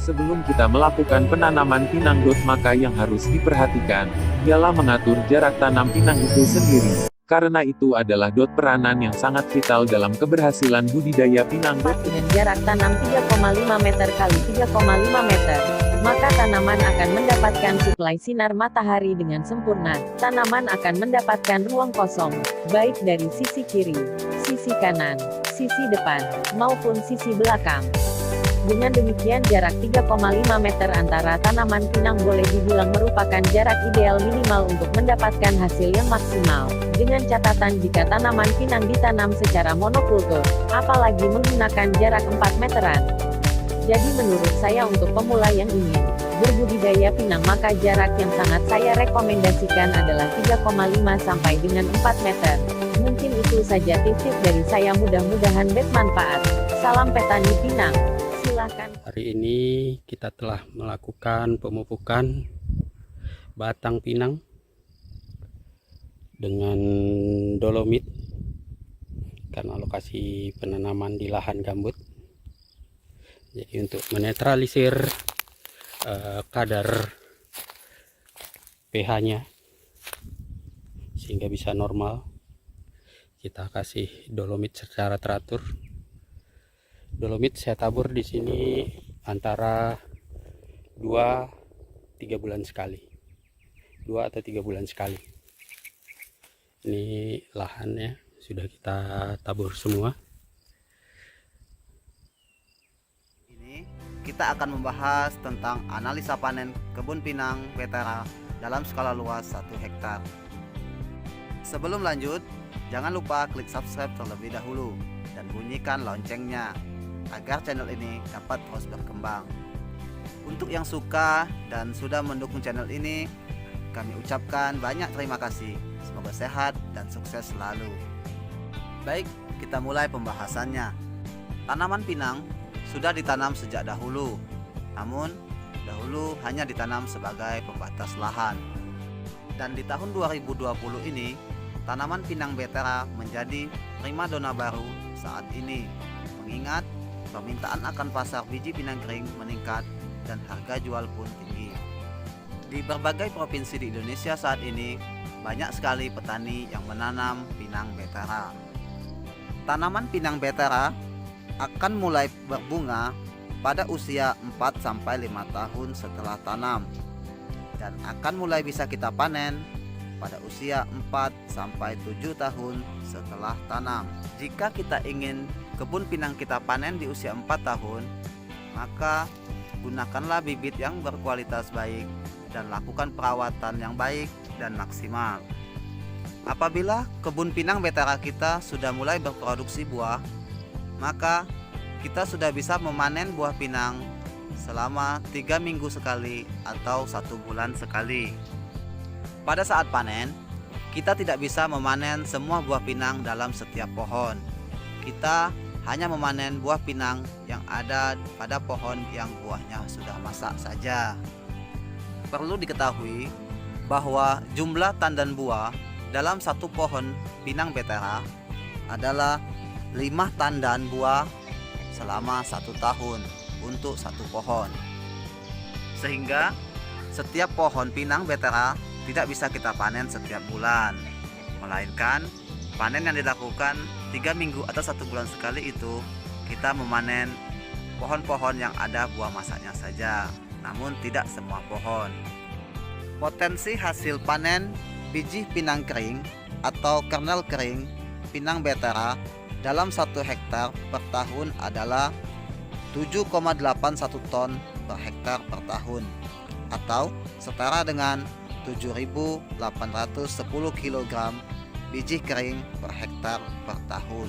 Sebelum kita melakukan penanaman pinang dot, maka yang harus diperhatikan ialah mengatur jarak tanam pinang itu sendiri. Karena itu adalah peranan yang sangat vital dalam keberhasilan budidaya pinang dot. Dengan jarak tanam 3,5 meter kali 3,5 meter, maka tanaman akan mendapatkan suplai sinar matahari dengan sempurna. Tanaman akan mendapatkan ruang kosong, baik dari sisi kiri, sisi kanan, sisi depan, maupun sisi belakang. Dengan demikian jarak 3,5 meter antara tanaman pinang boleh dibilang merupakan jarak ideal minimal untuk mendapatkan hasil yang maksimal. Dengan catatan jika tanaman pinang ditanam secara monokultur, apalagi menggunakan jarak 4 meteran. Jadi menurut saya untuk pemula yang ingin berbudidaya pinang, maka jarak yang sangat saya rekomendasikan adalah 3,5 sampai dengan 4 meter. Mungkin itu saja tips dari saya, mudah-mudahan bermanfaat. Salam petani pinang. Silahkan. Hari ini kita telah melakukan pemupukan batang pinang dengan dolomit karena lokasi penanaman di lahan gambut. Jadi untuk menetralisir kadar pH-nya sehingga bisa normal, kita kasih dolomit secara teratur. Dolomit saya tabur di sini antara 2-3 bulan sekali. 2 atau 3 bulan sekali. Ini lahannya sudah kita tabur semua. Ini kita akan membahas tentang analisa panen kebun pinang Betera dalam skala luas 1 hektar. Sebelum lanjut, jangan lupa klik subscribe terlebih dahulu dan bunyikan loncengnya agar channel ini dapat terus berkembang. Untuk yang suka dan sudah mendukung channel ini, kami ucapkan banyak terima kasih. Semoga sehat dan sukses selalu. Baik, kita mulai pembahasannya. Tanaman pinang sudah ditanam sejak dahulu, namun dahulu hanya ditanam sebagai pembatas lahan. Dan di tahun 2020 ini, tanaman pinang Betera menjadi primadona baru saat ini, mengingat permintaan akan pasar biji pinang kering meningkat dan harga jual pun tinggi. Di berbagai provinsi di Indonesia saat ini, banyak sekali petani yang menanam pinang Betera. Tanaman pinang Betera akan mulai berbunga pada usia 4-5 tahun setelah tanam, dan akan mulai bisa kita panen pada usia 4-7 tahun setelah tanam. Jika kita ingin kebun pinang kita panen di usia 4 tahun, maka gunakanlah bibit yang berkualitas baik dan lakukan perawatan yang baik dan maksimal. Apabila kebun pinang Betera kita sudah mulai berproduksi buah, maka kita sudah bisa memanen buah pinang selama 3 minggu sekali atau 1 bulan sekali. Pada saat panen, kita tidak bisa memanen semua buah pinang dalam setiap pohon. Kita hanya memanen buah pinang yang ada pada pohon yang buahnya sudah masak saja. Perlu diketahui bahwa jumlah tandan buah dalam satu pohon pinang Betera adalah 5 tandan buah selama 1 tahun untuk satu pohon. Sehingga setiap pohon pinang Betera tidak bisa kita panen setiap bulan, melainkan panen yang dilakukan 3 minggu atau 1 bulan sekali itu kita memanen pohon-pohon yang ada buah masaknya saja, namun tidak semua pohon. Potensi hasil panen biji pinang kering atau kernel kering pinang Betera dalam 1 hektar per tahun adalah 7,81 ton per hektar per tahun, atau setara dengan 7.810 kg biji kering per hektar per tahun.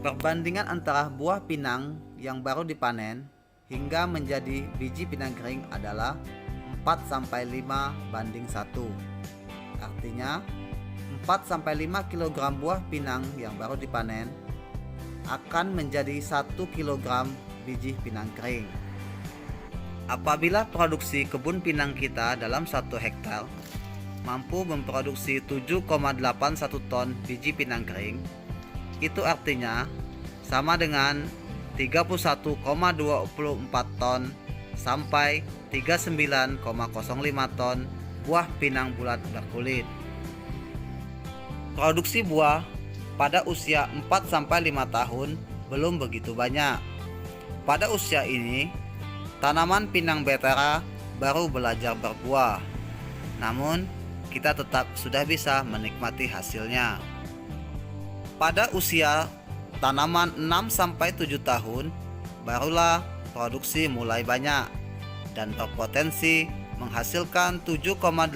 Perbandingan antara buah pinang yang baru dipanen hingga menjadi biji pinang kering adalah 4-5 banding 1. Artinya 4-5 kg buah pinang yang baru dipanen akan menjadi 1 kg biji pinang kering. Apabila produksi kebun pinang kita dalam 1 hektar mampu memproduksi 7,81 ton biji pinang kering, itu artinya sama dengan 31,24 ton sampai 39,05 ton buah pinang bulat berkulit. Produksi buah pada usia 4-5 tahun belum begitu banyak. Pada usia ini, tanaman pinang betera baru belajar berbuah. Namun, kita tetap sudah bisa menikmati hasilnya. Pada usia tanaman 6-7 tahun, barulah produksi mulai banyak dan berpotensi menghasilkan 7,81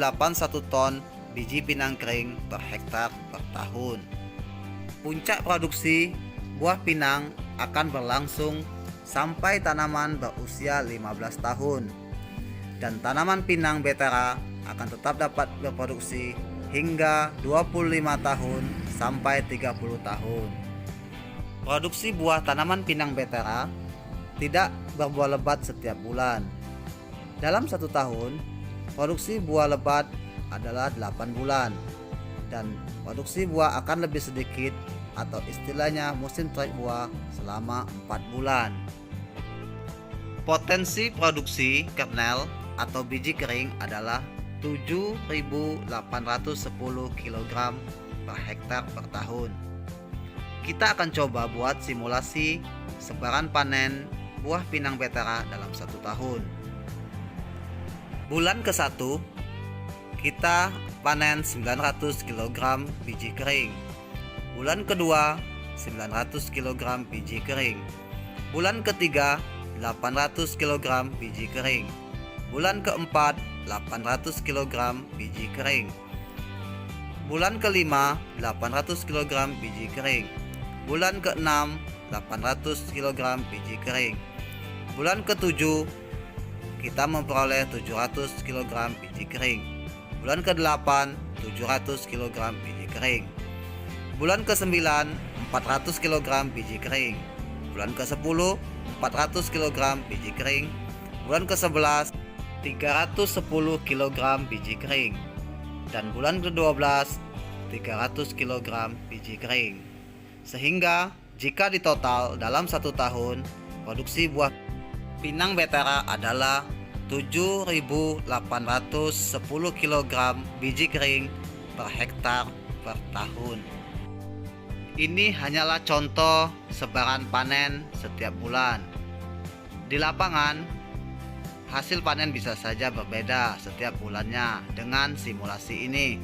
ton biji pinang kering per hektar per tahun. Puncak produksi buah pinang akan berlangsung sampai tanaman berusia 15 tahun dan tanaman pinang betera akan tetap dapat berproduksi hingga 25 tahun sampai 30 tahun. Produksi buah tanaman pinang betera tidak berbuah lebat setiap bulan. Dalam 1 tahun, produksi buah lebat adalah 8 bulan dan produksi buah akan lebih sedikit atau istilahnya musim tarik buah selama 4 bulan. Potensi produksi kernel atau biji kering adalah 7.810 kg per hektar per tahun. Kita akan coba buat simulasi sebaran panen buah pinang betera dalam 1 tahun. Bulan ke-1 kita panen 900 kg biji kering. Bulan kedua 900 kg biji kering. Bulan ketiga 800 kg biji kering. Bulan keempat 800 kg biji kering. Bulan kelima 800 kg biji kering. Bulan keenam 800 kg biji kering. Bulan ketujuh kita memperoleh 700 kg biji kering. Bulan ke-8 700 kg biji kering. Bulan ke-9 400 kg biji kering. Bulan ke-10 400 kg biji kering. Bulan ke-11 310 kg biji kering. Dan bulan ke-12 300 kg biji kering. Sehingga jika ditotal dalam 1 tahun, produksi buah pinang betera adalah 7.810 kg biji kering per hektar per tahun. Ini hanyalah contoh sebaran panen setiap bulan. Di lapangan, hasil panen bisa saja berbeda setiap bulannya dengan simulasi ini.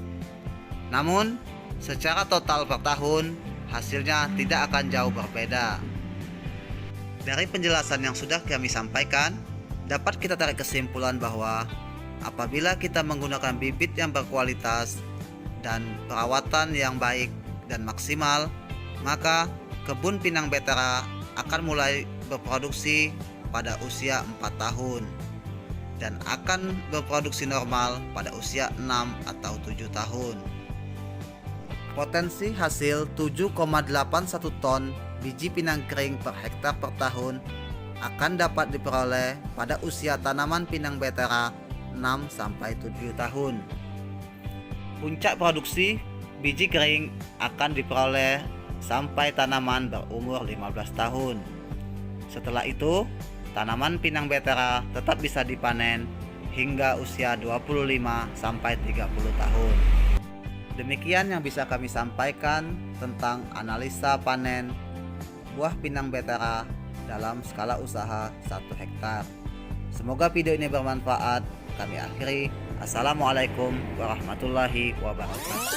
Namun, secara total per tahun, hasilnya tidak akan jauh berbeda. Dari penjelasan yang sudah kami sampaikan, dapat kita tarik kesimpulan bahwa apabila kita menggunakan bibit yang berkualitas dan perawatan yang baik dan maksimal, maka kebun pinang betera akan mulai berproduksi pada usia 4 tahun dan akan berproduksi normal pada usia 6 atau 7 tahun. Potensi hasil 7,81 ton biji pinang kering per hektar per tahun akan dapat diperoleh pada usia tanaman pinang betera 6-7 tahun. Puncak produksi biji kering akan diperoleh sampai tanaman berumur 15 tahun. Setelah itu, tanaman pinang betera tetap bisa dipanen hingga usia 25-30 tahun. Demikian yang bisa kami sampaikan tentang analisa panen buah pinang betera dalam skala usaha 1 hektar. Semoga video ini bermanfaat. Kami akhiri. Assalamualaikum warahmatullahi wabarakatuh.